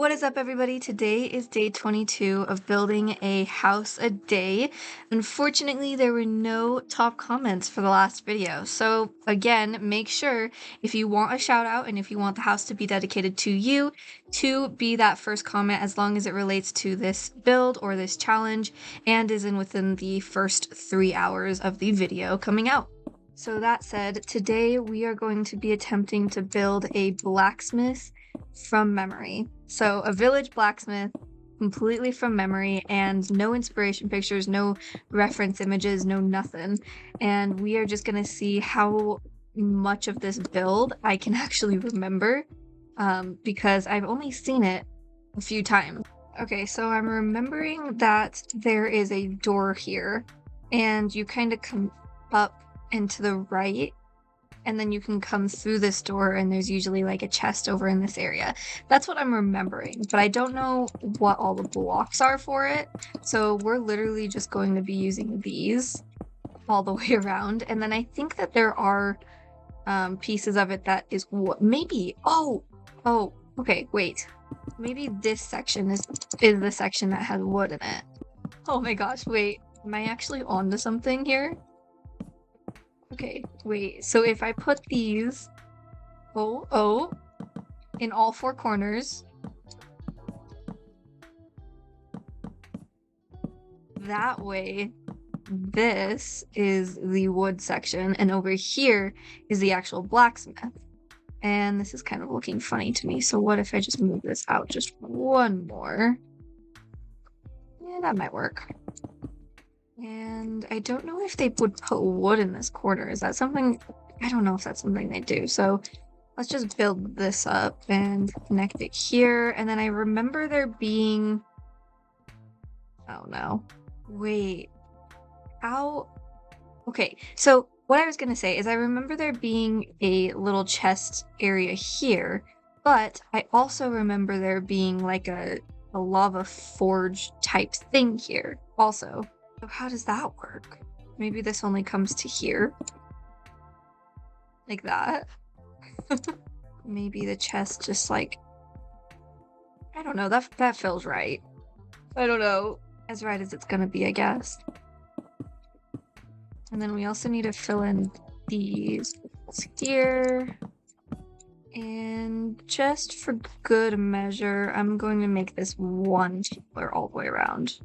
What is up, everybody? Today is day 22 of building a house a day. Unfortunately, there were no top comments for the last video. So again, make sure if you want a shout out and if you want the house to be dedicated to you, to be that first comment as long as it relates to this build or this challenge and is within the first 3 hours of the video coming out. So that said, today we are going to be attempting to build a blacksmith from memory. So a village blacksmith completely from memory and no inspiration pictures, no reference images, no nothing. And we are just gonna see how much of this build I can actually remember because I've only seen it a few times. Okay, so I'm remembering that there is a door here and you kind of come up and to the right, and then you can come through this door and there's usually like a chest over in this area. That's what I'm remembering, but I don't know what all the blocks are for it. So we're literally just going to be using these all the way around. And then I think that there are pieces of it that is what maybe, okay, wait. Maybe this section is the section that has wood in it. Oh my gosh, wait, am I actually onto something here? Okay, wait, so if I put these, in all four corners, that way, this is the wood section, and over here is the actual blacksmith. And this is kind of looking funny to me, so what if I just move this out just one more? Yeah, that might work. And I don't know if they would put wood in this corner. Is that something? I don't know if that's something they do. So let's just build this up and connect it here. And then I remember there being... Oh no. Wait. How? Okay, so what I was going to say is I remember there being a little chest area here, but I also remember there being like a lava forge type thing here also. So how does that work? Maybe this only comes to here. Like that. Maybe the chest just like... I don't know, that feels right. I don't know. As right as it's gonna be, I guess. And then we also need to fill in these here. And just for good measure, I'm going to make this one pillar all the way around.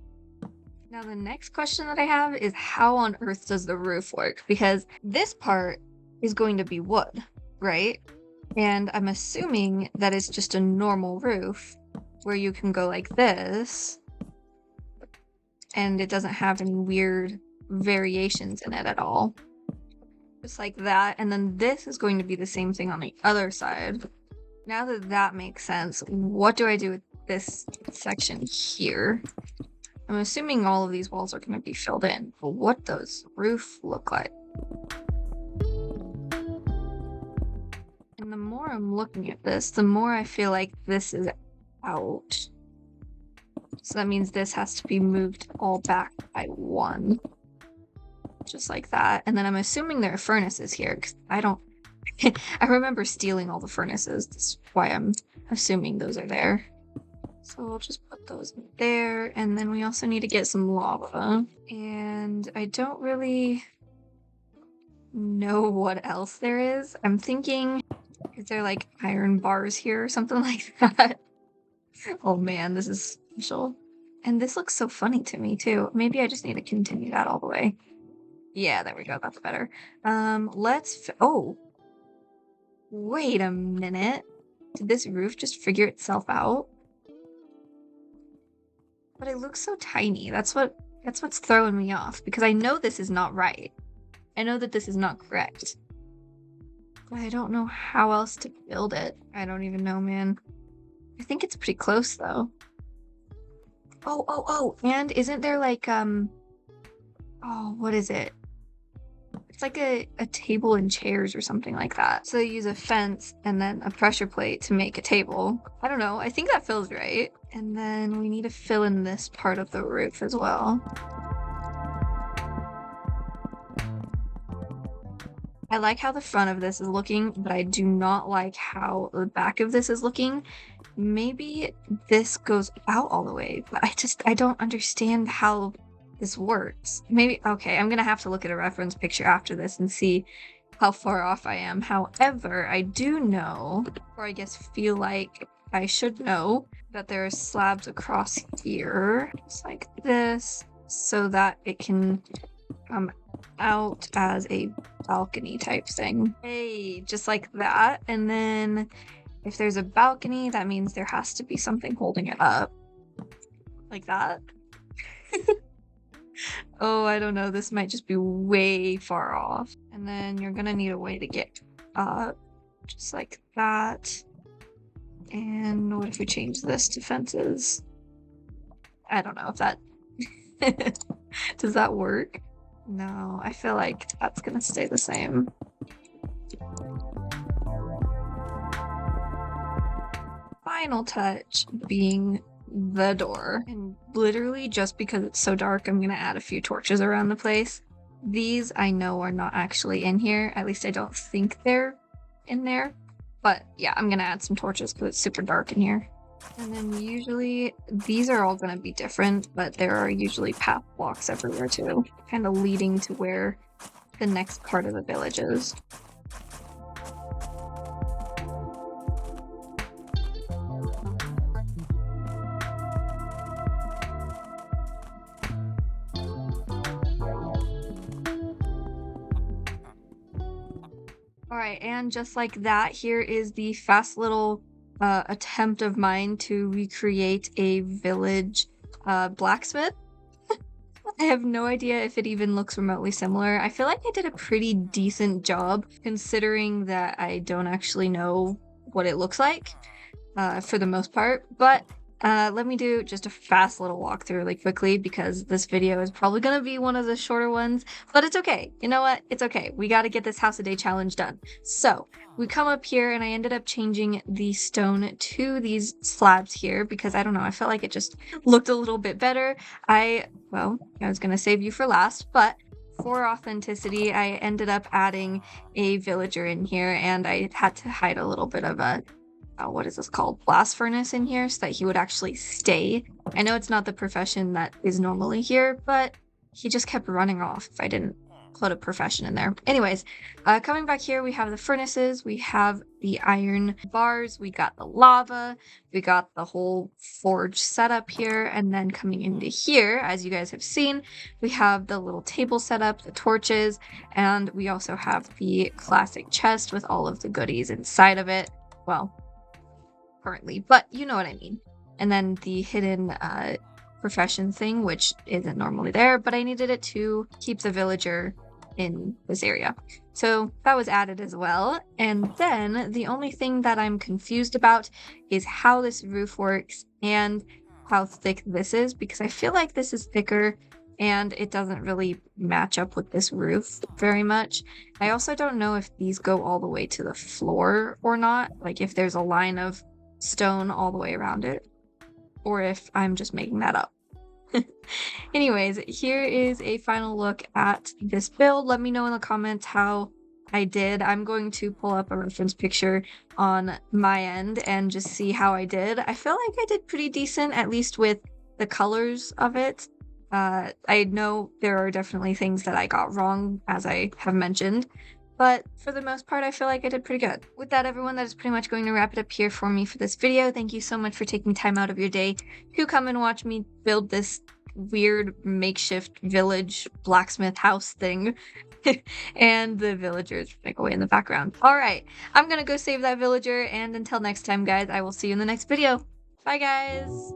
Now the next question that I have is how on earth does the roof work? Because this part is going to be wood, right? And I'm assuming that it's just a normal roof where you can go like this and it doesn't have any weird variations in it at all. Just like that. And then this is going to be the same thing on the other side. Now that that makes sense, what do I do with this section here? I'm assuming all of these walls are going to be filled in, but what does roof look like? And the more I'm looking at this, the more I feel like this is out. So that means this has to be moved all back by one. Just like that. And then I'm assuming there are furnaces here, because I don't... I remember stealing all the furnaces. That's why I'm assuming those are there. So we'll just put those in there, and then we also need to get some lava. And I don't really know what else there is. I'm thinking, is there like iron bars here or something like that? Oh man, this is special. And this looks so funny to me too. Maybe I just need to continue that all the way. Yeah, there we go, that's better. Oh! Wait a minute. Did this roof just figure itself out? But it looks so tiny. That's what's throwing me off, because I know this is not right. I know that this is not correct. But I don't know how else to build it. I don't even know, man. I think it's pretty close though. Oh, and isn't there like what is it? It's like a table and chairs or something like that. So they use a fence and then a pressure plate to make a table. I don't know, I think that feels right. And then we need to fill in this part of the roof as well. I like how the front of this is looking, but I do not like how the back of this is looking. maybe this goes out all the way, but I don't understand how this works. Maybe, okay, I'm gonna have to look at a reference picture after this and see how far off I am. However, I do know, or I guess feel like I should know, that there are slabs across here, just like this, so that it can come out as a balcony type thing. Hey, just like that. And then if there's a balcony, that means there has to be something holding it up. Like that. Oh, I don't know. This might just be way far off. And then you're gonna need a way to get up. Just like that. And what if we change this to fences? I don't know if that... Does that work? No, I feel like that's gonna stay the same. Final touch being the door. And literally just because it's so dark, I'm gonna add a few torches around the place. These I know are not actually in here. At least I don't think they're in there. But yeah, I'm gonna add some torches because it's super dark in here. And then usually these are all gonna be different, but there are usually path blocks everywhere too, kind of leading to where the next part of the village is. Alright, and just like that, here is the fast little attempt of mine to recreate a village blacksmith. I have no idea if it even looks remotely similar. I feel like I did a pretty decent job considering that I don't actually know what it looks like for the most part, but let me do just a fast little walkthrough really quickly because this video is probably going to be one of the shorter ones, but it's okay. You know what? It's okay. We got to get this house a day challenge done. So we come up here and I ended up changing the stone to these slabs here because I don't know, I felt like it just looked a little bit better. Well, I was going to save you for last, but for authenticity, I ended up adding a villager in here and I had to hide a little bit of a what is this called? Blast furnace in here so that he would actually stay. I know it's not the profession that is normally here, but he just kept running off if I didn't put a profession in there. Anyways, coming back here, we have the furnaces, we have the iron bars, we got the lava, we got the whole forge setup here, and then coming into here, as you guys have seen, we have the little table setup, the torches, and we also have the classic chest with all of the goodies inside of it. Well, currently, but you know what I mean. And then the hidden profession thing, which isn't normally there, but I needed it to keep the villager in this area. So that was added as well. And then the only thing that I'm confused about is how this roof works and how thick this is, because I feel like this is thicker and it doesn't really match up with this roof very much. I also don't know if these go all the way to the floor or not, like if there's a line of stone all the way around it, or if I'm just making that up. Anyways, here is a final look at this build. Let me know in the comments how I did. I'm going to pull up a reference picture on my end and just see how I did. I feel like I did pretty decent, at least with the colors of it. I know there are definitely things that I got wrong, as I have mentioned, but for the most part, I feel like I did pretty good. With that, everyone, that is pretty much going to wrap it up here for me for this video. Thank you so much for taking time out of your day to come and watch me build this weird makeshift village blacksmith house thing. And the villagers like away in the background. All right, I'm gonna go save that villager, and until next time, guys, I will see you in the next video. Bye, guys.